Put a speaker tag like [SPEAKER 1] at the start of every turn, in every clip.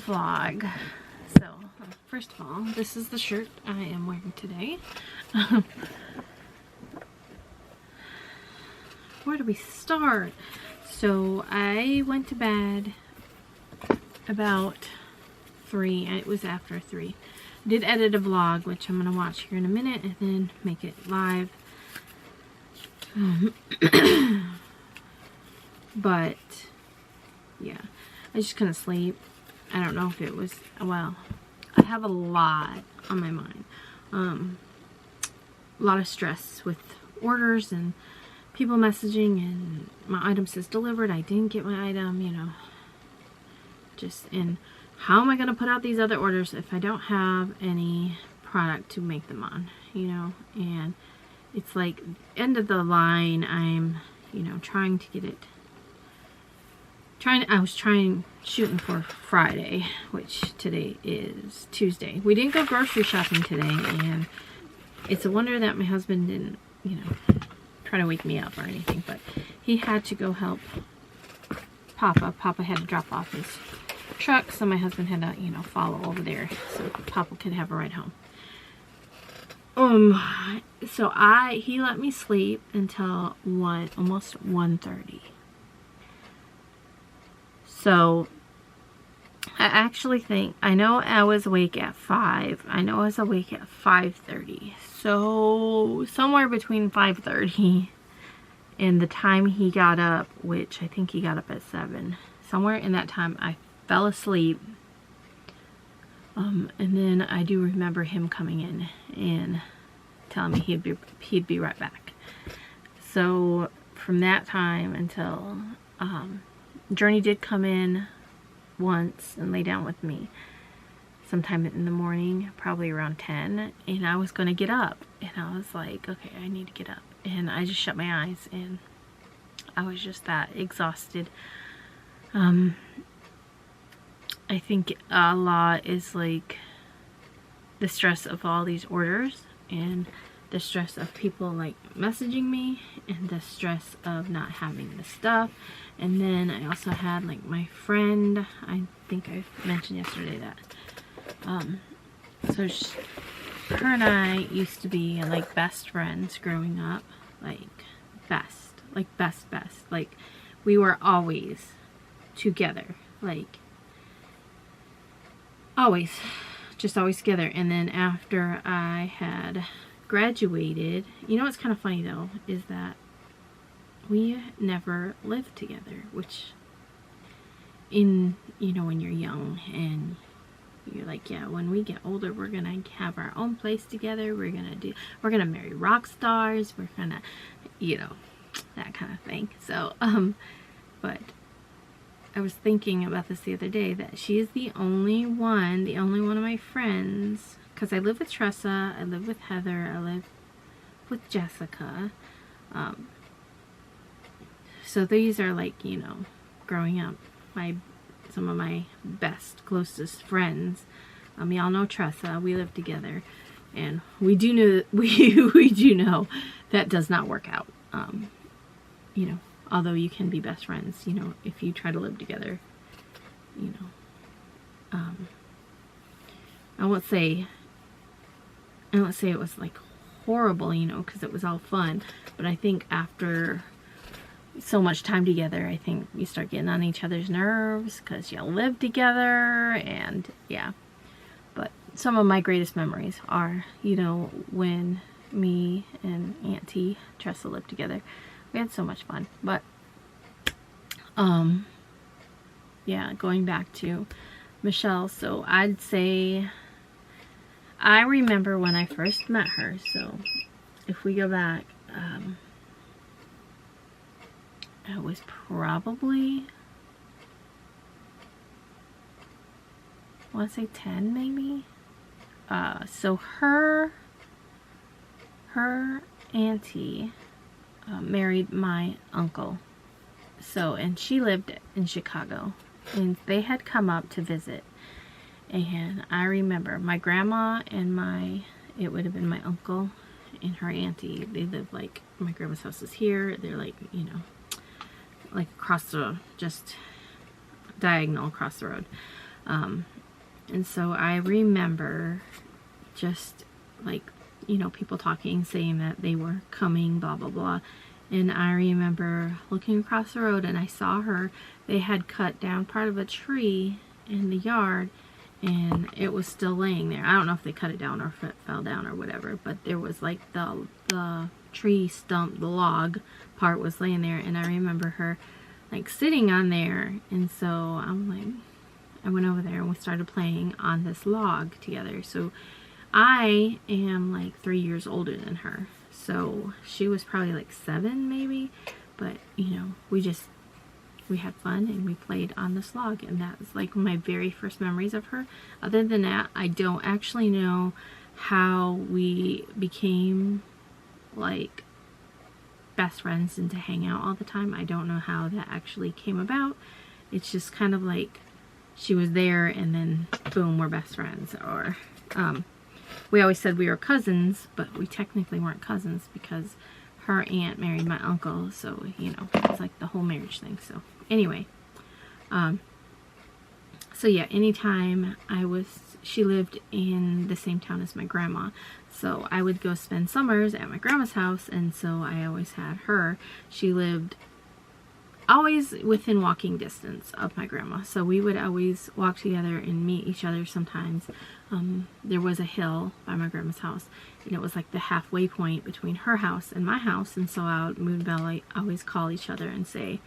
[SPEAKER 1] vlog. So, first of all, this is the shirt I am wearing today. Where do we start? So, I went to bed about 3. It was after 3. I did edit a vlog, which I'm going to watch here in a minute and then make it live. But, yeah. I just couldn't sleep. I don't know if it was, well, I have a lot on my mind. A lot of stress with orders and people messaging, and my item says delivered. I didn't get my item, you know. Just, and how am I going to put out these other orders if I don't have any product to make them on, you know? And it's like end of the line. I'm, you know, trying to get it. I was shooting for Friday, which today is Tuesday. We didn't go grocery shopping today, and it's a wonder that my husband didn't, you know, try to wake me up or anything, but he had to go help Papa. Papa had to drop off his truck, so my husband had to, you know, follow over there so Papa could have a ride home. So he let me sleep until almost 1:30. So, I actually think, I know I was awake at 5. I know I was awake at 5:30. So, somewhere between 5:30 and the time he got up, which I think he got up at 7. Somewhere in that time, I fell asleep. And then I do remember him coming in and telling me he'd be right back. So, from that time until, Journey did come in once and lay down with me sometime in the morning, probably around 10, and I was going to get up, and I was like, okay, I need to get up, and I just shut my eyes, and I was just that exhausted. I think a lot is like the stress of all these orders, and the stress of people like messaging me, and the stress of not having the stuff. And then I also had like my friend, I think I mentioned yesterday that so her and I used to be like best friends growing up, like best, like we were always together, like always together. And then after I had graduated, you know what's kind of funny though, is that we never lived together, which you know, when you're young and you're like, yeah, when we get older, we're gonna have our own place together, we're gonna marry rock stars, we're gonna, you know, that kind of thing. So, but I was thinking about this the other day, that she is the only one of my friends, because I live with Tressa, I live with Heather, I live with Jessica, so these are like, you know, growing up, some of my best, closest friends. Y'all know Tressa, we live together, and we do know that does not work out. You know, although you can be best friends, you know, if you try to live together, you know. I won't say it was like horrible, you know, because it was all fun, but I think after so much time together, I think you start getting on each other's nerves because you live together, and yeah. But some of my greatest memories are, you know, when me and Auntie Tressa lived together. We had so much fun. But yeah, going back to Michelle, so I'd say I remember when I first met her. So if we go back, it was probably, I want to say 10 maybe. So her auntie married my uncle. So, and she lived in Chicago, and they had come up to visit. And I remember my grandma and it would have been my uncle and her auntie. They live like, my grandma's house is here. They're like, you know, like across the, just diagonal across the road. And so I remember just like, you know, people talking, saying that they were coming, blah, blah, blah. And I remember looking across the road and I saw her. They had cut down part of a tree in the yard and it was still laying there. I don't know if they cut it down or if it fell down or whatever, but there was like the tree stump, the log part was laying there, and I remember her like sitting on there. And so I'm like, I went over there and we started playing on this log together. So I am like 3 years older than her. So she was probably like 7 maybe. But, you know, we had fun and we played on this log. And that was like my very first memories of her. Other than that, I don't actually know how we became like best friends and to hang out all the time. I don't know how that actually came about. It's just kind of like she was there and then boom, we're best friends. Or we always said we were cousins, but we technically weren't cousins because her aunt married my uncle, so you know, it's like the whole marriage thing. So anyway, so yeah, anytime she lived in the same town as my grandma, so I would go spend summers at my grandma's house, and so I always had her. She lived always within walking distance of my grandma, so we would always walk together and meet each other sometimes. There was a hill by my grandma's house, and it was like the halfway point between her house and my house, and so I would Moon Bell, I always call each other and say,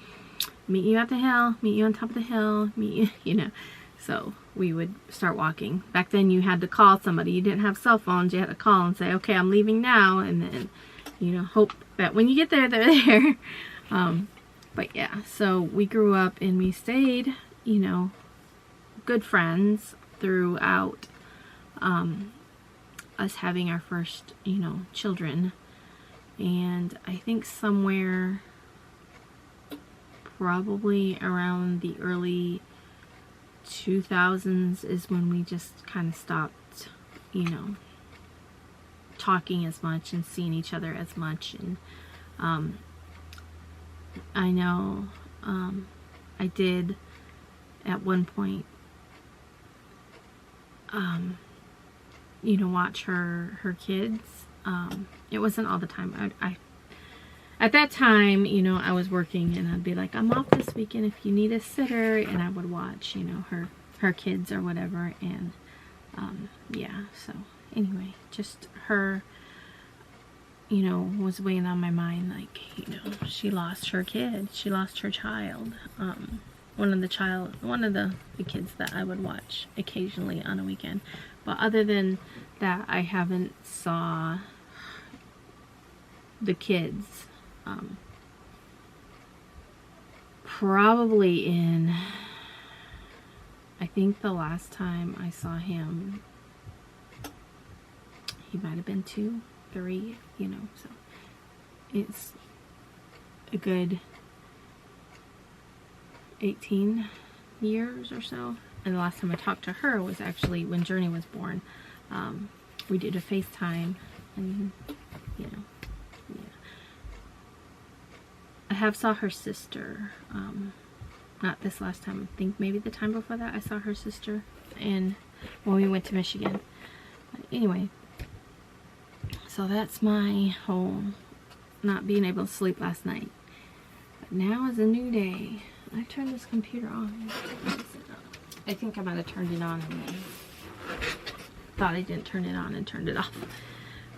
[SPEAKER 1] meet you at the hill, meet you on top of the hill, meet you, you know. So we would start walking. Back then you had to call somebody. You didn't have cell phones. You had to call and say, okay, I'm leaving now, and then, you know, hope that when you get there, they're there. But yeah, so we grew up and we stayed, you know, good friends throughout us having our first, you know, children. And I think somewhere probably around the early 2000s is when we just kind of stopped, you know, talking as much and seeing each other as much. And I know I did at one point you know, watch her kids. It wasn't all the time. I at that time, you know, I was working and I'd be like, I'm off this weekend if you need a sitter, and I would watch, you know, her kids or whatever. And yeah, so anyway, just her, you know, was weighing on my mind, like, you know, she lost her kid, she lost her child. One of the kids that I would watch occasionally on a weekend. But other than that, I haven't saw the kids probably in, I think the last time I saw him, he might have been 2, 3, you know, so it's a good 18 years or so. And the last time I talked to her was actually when Journey was born. We did a FaceTime, and you know, yeah. I have saw her sister, not this last time, I think maybe the time before that I saw her sister, and when we went to Michigan. But anyway, so that's my whole not being able to sleep last night. But now is a new day. I turned this computer on. I think I might have turned it on and then thought I didn't turn it on and turned it off.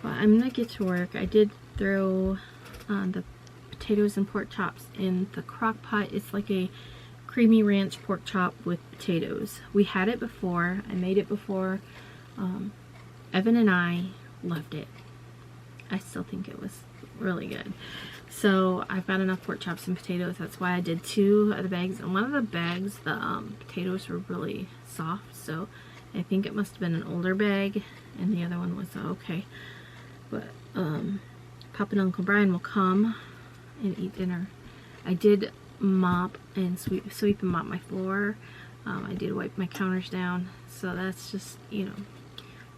[SPEAKER 1] But I'm gonna get to work. I did throw the potatoes and pork chops in the crock pot. It's like a creamy ranch pork chop with potatoes. We had it before. I made it before. Evan and I loved it. I still think it was really good. So I've got enough pork chops and potatoes. That's why I did 2 of the bags. And one of the bags, the potatoes were really soft. So I think it must have been an older bag. And the other one was okay. But Papa and Uncle Brian will come and eat dinner. I did mop and sweep and mop my floor. I did wipe my counters down. So that's just, you know,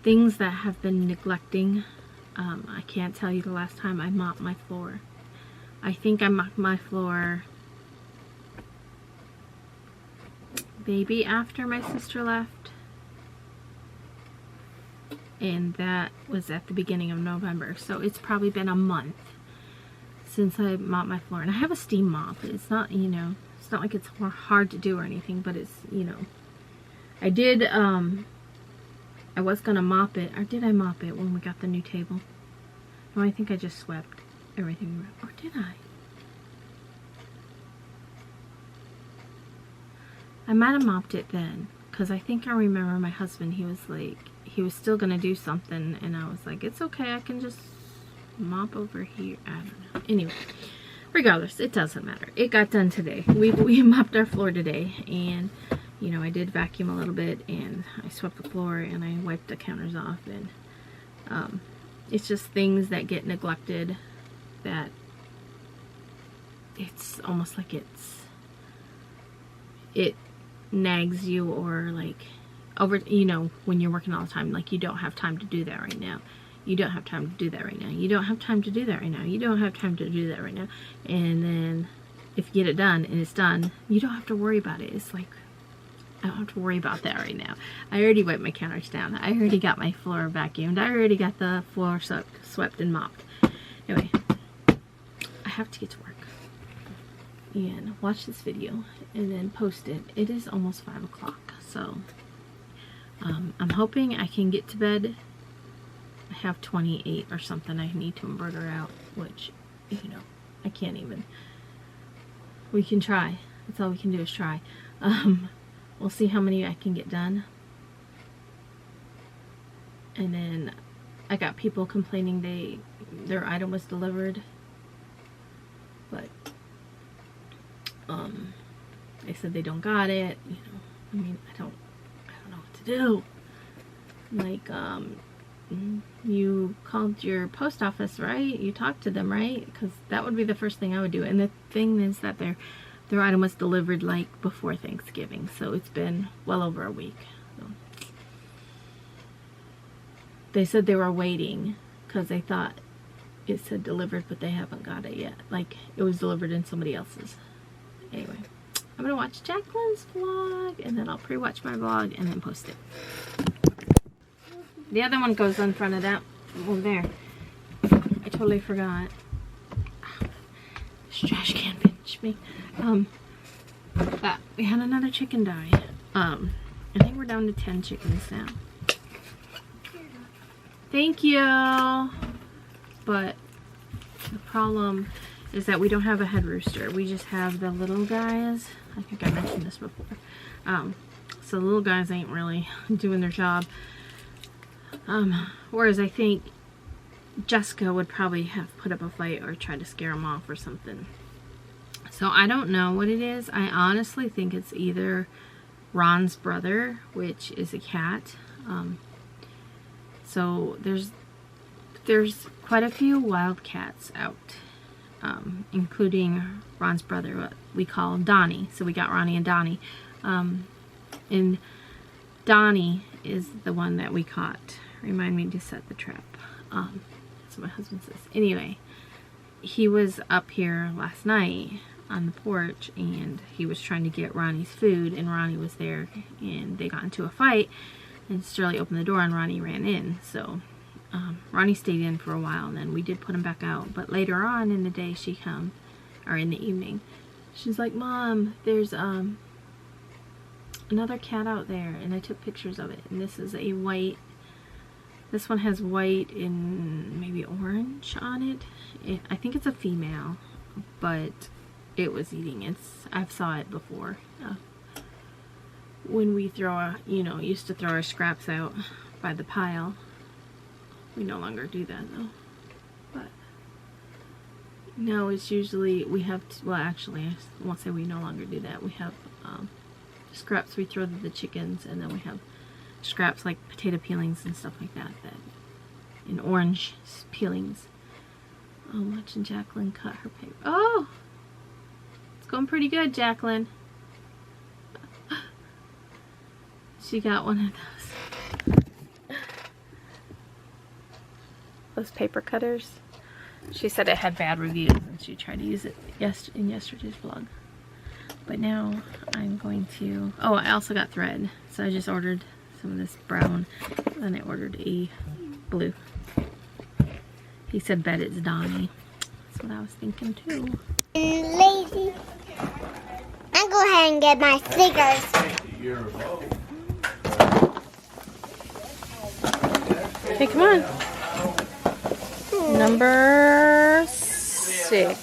[SPEAKER 1] things that have been neglecting. I can't tell you the last time I mopped my floor. I think I mopped my floor maybe after my sister left. and that was at the beginning of November. So it's probably been a month since I mopped my floor. And I have a steam mop. It's not, you know, it's not like it's hard to do or anything, but it's, you know, I did, I was gonna mop it, or did I mop it when we got the new table? No, I think I just swept everything, or did I? I might have mopped it then, because I think I remember my husband, he was like, he was still gonna do something, and I was like, it's okay, I can just mop over here. I don't know. Anyway, regardless, it doesn't matter. It got done today. We mopped our floor today, and you know, I did vacuum a little bit, and I swept the floor, and I wiped the counters off, and it's just things that get neglected that it's almost like it nags you, or like over, you know, when you're working all the time, like you don't have time to do that right now. You don't have time to do that right now. You don't have time to do that right now. You don't have time to do that right now. And then if you get it done and it's done, you don't have to worry about it. It's like, I don't have to worry about that right now. I already wiped my counters down. I already got my floor vacuumed. I already got the floor swept and mopped. Anyway, I have to get to work and watch this video and then post it. It is almost 5 o'clock, so I'm hoping I can get to bed. I have 28 or something I need to embroider out, which, you know, I can't even. We can try. That's all we can do is try. We'll see how many I can get done. And then I got people complaining their item was delivered, but they said they don't got it. You know, I mean, I don't know what to do. Like, you called your post office, right? You talked to them, right? Because that would be the first thing I would do. And the thing is that their item was delivered like before Thanksgiving, so it's been well over a week. So they said they were waiting because they thought it said delivered, but they haven't got it yet. Like, it was delivered in somebody else's. Anyway, I'm gonna watch Jacqueline's vlog, and then I'll pre-watch my vlog and then post it. The other one goes in front of that one there. I totally forgot. This trash can pinch me. But we had another chicken die. I think we're down to 10 chickens now. Thank you. But the problem is that we don't have a head rooster. We just have the little guys. I think I mentioned this before. So the little guys ain't really doing their job. Whereas I think Jessica would probably have put up a fight or tried to scare them off or something. So I don't know what it is. I honestly think it's either Ron's brother, which is a cat. So there's quite a few wild cats out, including Ron's brother, what we call Donnie. So we got Ronnie and Donnie. And Donnie is the one that we caught. Remind me to set the trap. That's what my husband says. Anyway, he was up here last night on the porch, and he was trying to get Ronnie's food, and Ronnie was there, and they got into a fight, and Shirley opened the door and Ronnie ran in. So Ronnie stayed in for a while, and then we did put him back out. But later on in the day, she come, or in the evening, she's like, Mom, there's another cat out there, and I took pictures of it, and this is a white, this one has white and maybe orange on it. I think it's a female, but it was eating. I've saw it before. When we used to throw our scraps out by the pile. We no longer do that though. But no, it's usually we have well, actually, I won't say we no longer do that. We have scraps we throw to the chickens, and then we have scraps like potato peelings and stuff like that, and orange peelings. Oh, watching Jacqueline cut her paper. Oh, it's going pretty good, Jacqueline. She got one of those paper cutters. She said it had bad reviews, and she tried to use it in yesterday's vlog. But now I'm going to, oh, I also got thread. So I just ordered some of this brown. Then I ordered a blue. He said bet it's Donnie. That's what I was thinking too.
[SPEAKER 2] Lazy. I'll go ahead and get my stickers.
[SPEAKER 1] Okay, come on. Number 6.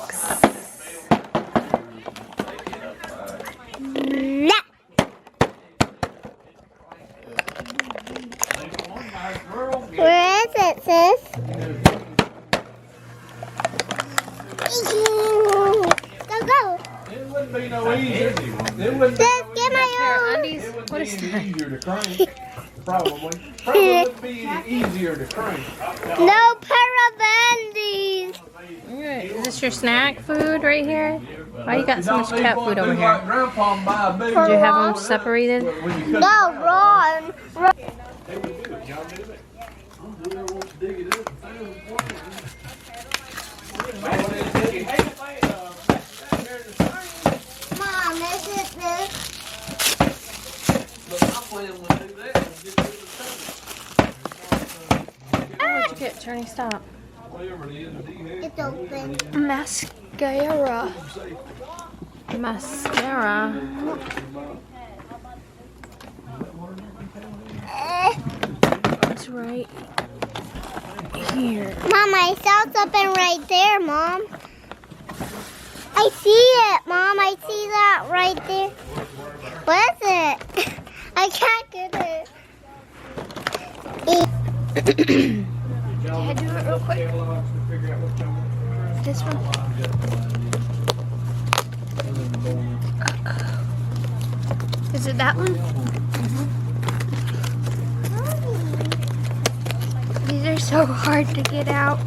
[SPEAKER 2] No. Where is it, sis? Go.
[SPEAKER 3] It wouldn't be no easier. It wouldn't
[SPEAKER 2] Sis,
[SPEAKER 3] be
[SPEAKER 2] get my own.
[SPEAKER 1] Undies? What is that?
[SPEAKER 3] easier to crank. Probably wouldn't be any easier to crank.
[SPEAKER 2] No pair of undies.
[SPEAKER 1] Alright, is this your snack food right here? Why you got so much cat food over here?
[SPEAKER 3] Grandpa and buy a big
[SPEAKER 1] Did you have them separated?
[SPEAKER 2] No, Ron. Mom, is it this?
[SPEAKER 1] Okay, Journey, stop.
[SPEAKER 2] It's open.
[SPEAKER 1] Mascara. Mascara. It's right here.
[SPEAKER 2] Mom, I saw something right there, Mom. I see it, Mom. I see that right there. What is it? I can't get it.
[SPEAKER 1] Can I do it real quick? This one. Is it that one? These are so hard to get out.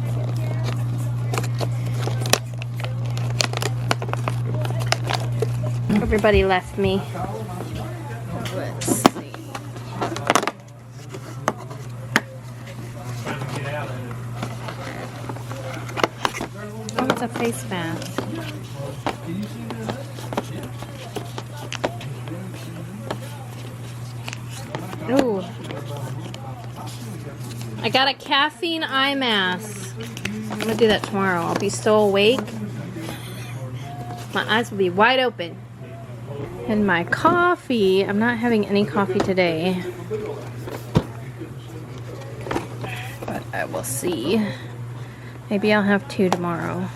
[SPEAKER 1] Everybody left me. Let's see. Oh, it's a face mask. Ooh. I got a caffeine eye mask. I'm gonna do that tomorrow. I'll be so awake. My eyes will be wide open. And my coffee, I'm not having any coffee today. But I will see. Maybe I'll have 2 tomorrow.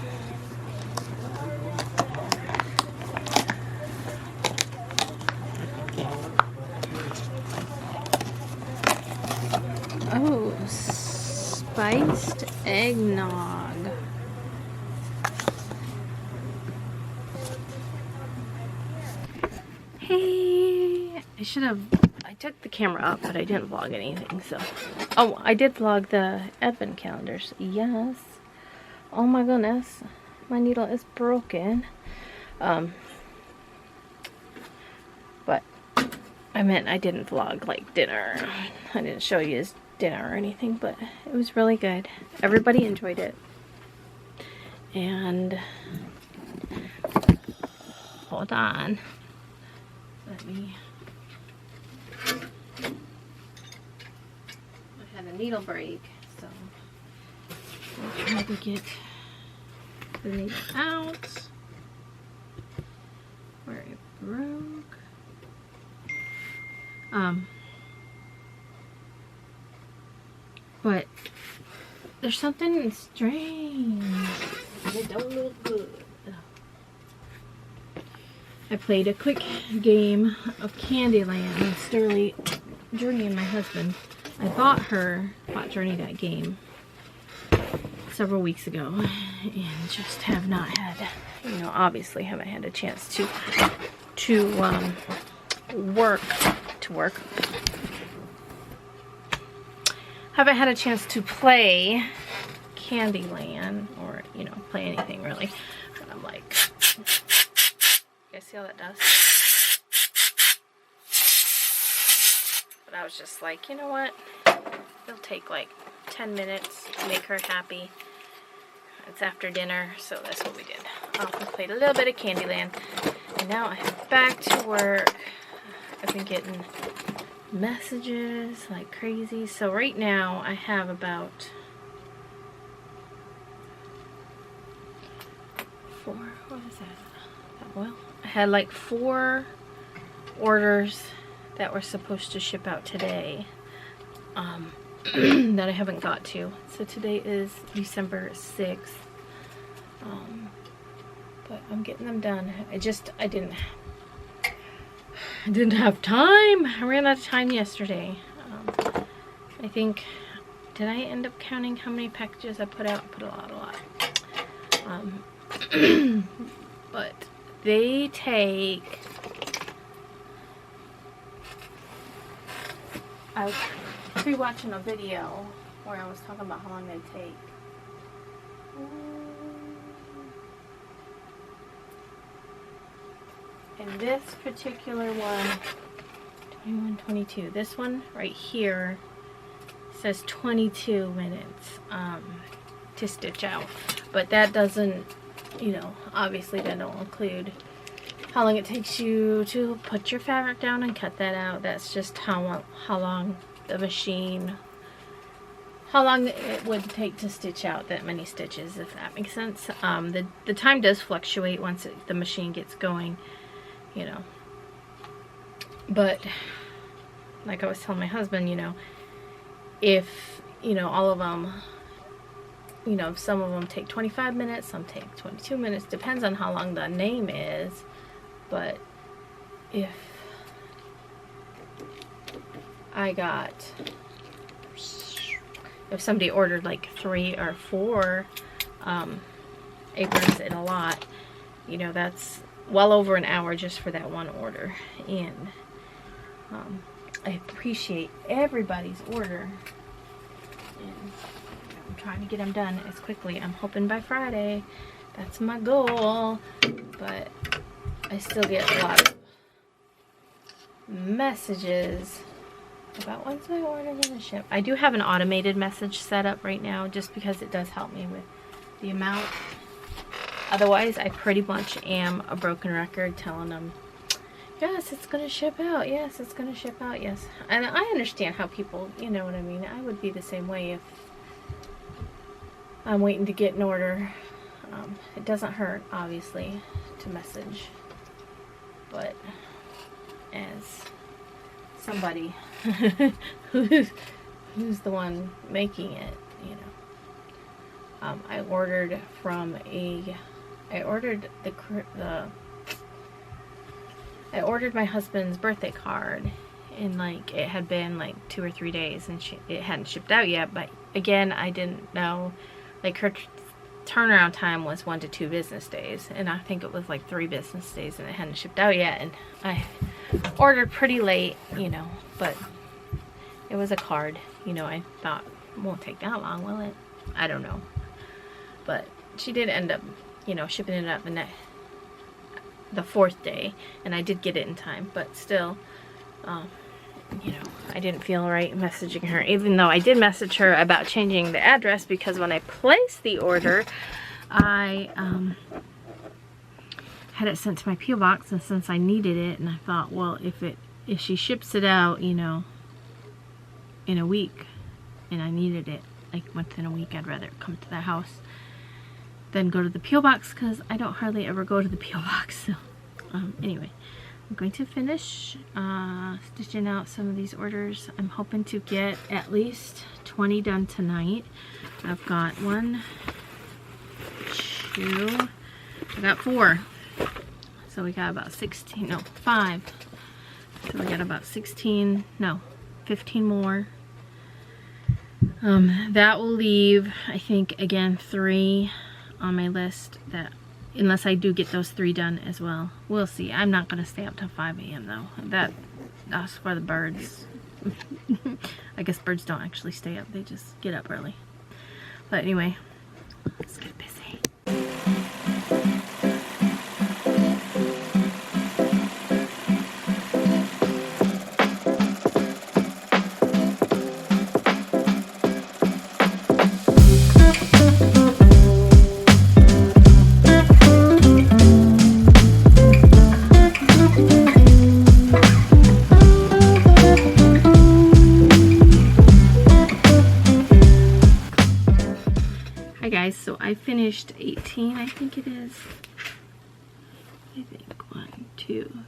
[SPEAKER 1] Oh, spiced eggnog. Hey, I took the camera up, but I didn't vlog anything, so. Oh, I did vlog the advent calendars, yes. Oh my goodness, my needle is broken. But I meant I didn't vlog like dinner. I didn't show you his dinner or anything, but it was really good. Everybody enjoyed it. And hold on. Let me. I had a needle break, so I'll try to get the needle out where it broke. But there's something strange. It don't look good. I played a quick game of Candyland with Sterling, Journey, and my husband. I bought Journey that game several weeks ago, and just have not had, obviously haven't had a chance to work. Haven't had a chance to play Candyland or, play anything really. And I'm like, you guys see how that does? But I was just like, you know what? It'll take like 10 minutes to make her happy. It's after dinner, so that's what we did. We played a little bit of Candyland. And now I'm back to work. I've been getting messages like crazy. So right now I have about 4, what is that? Well, I had like 4 orders that were supposed to ship out today that I haven't got to. So today is December 6th. But I'm getting them done. I didn't have time. I ran out of time yesterday. I think, did I end up counting how many packages I put out? I put a lot. But they take, I was pre-watching a video where I was talking about how long they take. And this particular one, 21, 22, this one right here says 22 minutes to stitch out. But that doesn't, you know, obviously that don't include how long it takes you to put your fabric down and cut that out. That's just how long the machine, how long it would take to stitch out that many stitches, if that makes sense. The time does fluctuate once the machine gets going, you know. But like I was telling my husband, you know, if, you know, all of them, you know, some of them take 25 minutes, some take 22 minutes, depends on how long the name is. But if somebody ordered like 3 or 4 aprons in a lot, you know, that's well over an hour just for that one order. And I appreciate everybody's order, and I'm trying to get them done as quickly. I'm hoping by Friday. That's my goal. But I still get a lot of messages about when's my order gonna ship. I do have an automated message set up right now just because it does help me with the amount. Otherwise, I pretty much am a broken record telling them, yes, it's gonna ship out, yes, it's gonna ship out, yes. And I understand how people, you know what I mean. I would be the same way if I'm waiting to get an order. It doesn't hurt, obviously, to message. But as somebody who's the one making it, you know, I ordered I ordered my husband's birthday card, and like it had been like 2 or 3 days, and it hadn't shipped out yet. But again, I didn't know, like, her turnaround time was 1 to 2 business days, and I think it was like 3 business days, and it hadn't shipped out yet. And I ordered pretty late, you know, but it was a card, you know. I thought it won't take that long, will it? I don't know. But she did end up, you know, shipping it up in the 4th day, and I did get it in time. But still, you know, I didn't feel right messaging her, even though I did message her about changing the address, because when I placed the order, I had it sent to my P.O. box, and since I needed it, and I thought, well, if she ships it out, you know, in a week, and I needed it like within a week, I'd rather it come to the house than go to the P.O. box, because I don't hardly ever go to the P.O. box. So anyway, I'm going to finish stitching out some of these orders. I'm hoping to get at least 20 done tonight. I've got 1, 2, I got 4. So we got about 16, no, 5. So we got about 16, no, 15 more. That will leave, I think, again, 3 on my list, that unless I do get those 3 done as well. We'll see. I'm not going to stay up till 5 a.m. though. That's for the birds. I guess birds don't actually stay up. They just get up early. But anyway, let's get busy. guys. So I finished 18, I think it is. I think 1, 2,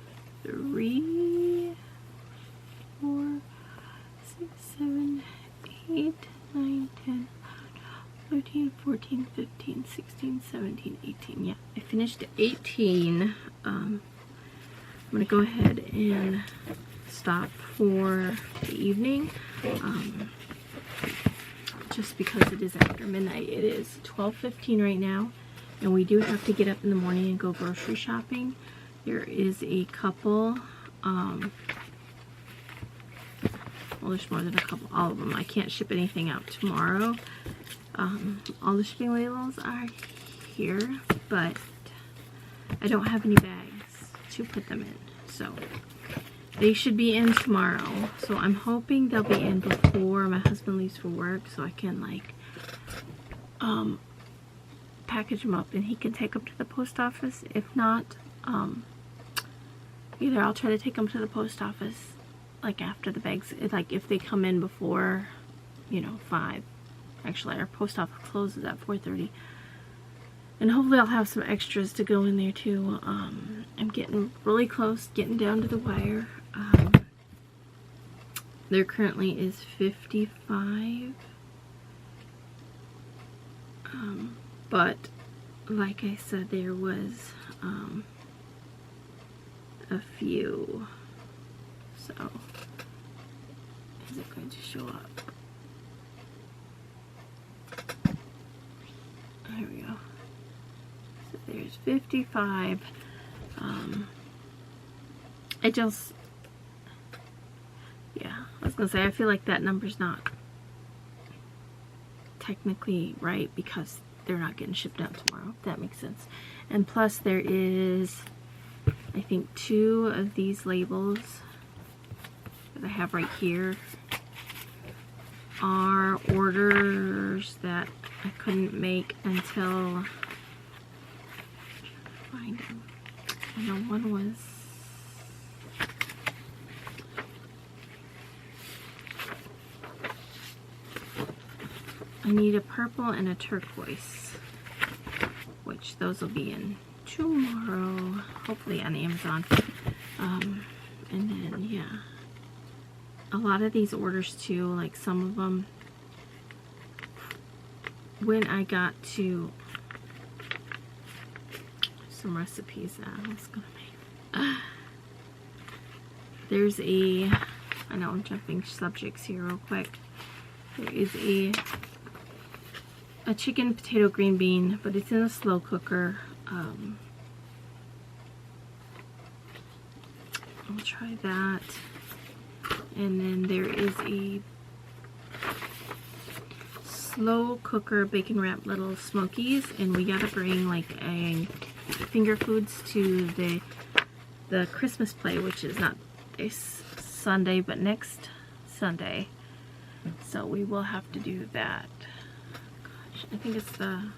[SPEAKER 1] 3, 4, 6, 7, 8, 9, 10, 13, 14, 15, 16, 17, 18. Yeah, I finished 18. I'm going to go ahead and stop for the evening. Just because it is after midnight. It is 12:15 right now, and we do have to get up in the morning and go grocery shopping. There is a couple, well, there's more than a couple, all of them. I can't ship anything out tomorrow. All the shipping labels are here, but I don't have any bags to put them in, so they should be in tomorrow. So I'm hoping they'll be in before my husband leaves for work, so I can like package them up and he can take them to the post office. If not, either I'll try to take them to the post office like after the bags, like if they come in before, you know, 5. Actually, our post office closes at 4:30. And hopefully I'll have some extras to go in there too. I'm getting really close, getting down to the wire. There currently is 55. But like I said, there was a few. So is it going to show up? There we go. So there's 55. Yeah, I was gonna say, I feel like that number's not technically right because they're not getting shipped out tomorrow, if that makes sense. And plus there is, I think, 2 of these labels that I have right here are orders that I couldn't make until, find them. I know one was, I need a purple and a turquoise, which those will be in tomorrow, hopefully on Amazon. And then, yeah, a lot of these orders too, like some of them, when I got to some recipes that I was gonna make, there's a, I know I'm jumping subjects here real quick. There is a chicken potato green bean, but it's in a slow cooker. I'll try that. And then there is a slow cooker bacon wrapped little smokies, and we gotta bring like a finger foods to the Christmas play, which is not this Sunday but next Sunday, so we will have to do that. Gosh, I think it's the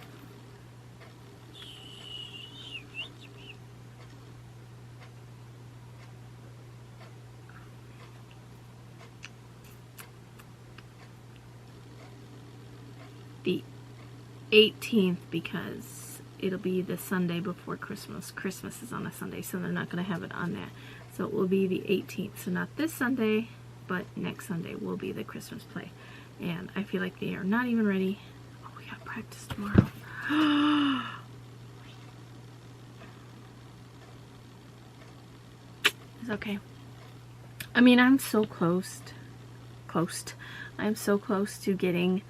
[SPEAKER 1] 18th, because it'll be the Sunday before Christmas. Christmas is on a Sunday, so they're not going to have it on that. So it will be the 18th. So not this Sunday, but next Sunday will be the Christmas play. And I feel like they are not even ready. Oh, we got practice tomorrow. It's okay. I mean, I'm so close. I'm so close to getting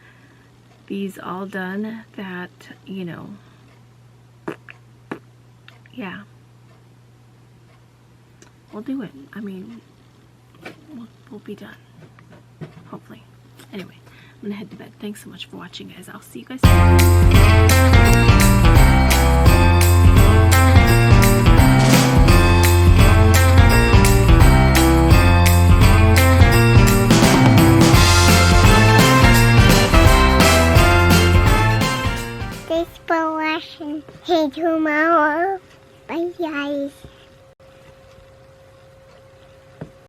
[SPEAKER 1] these all done that, you know, yeah, we'll do it. I mean, we'll be done, hopefully. Anyway, I'm gonna head to bed. Thanks so much for watching, guys. I'll see you guys soon.
[SPEAKER 2] Thanks for watching. Hey, tomorrow. Bye, guys.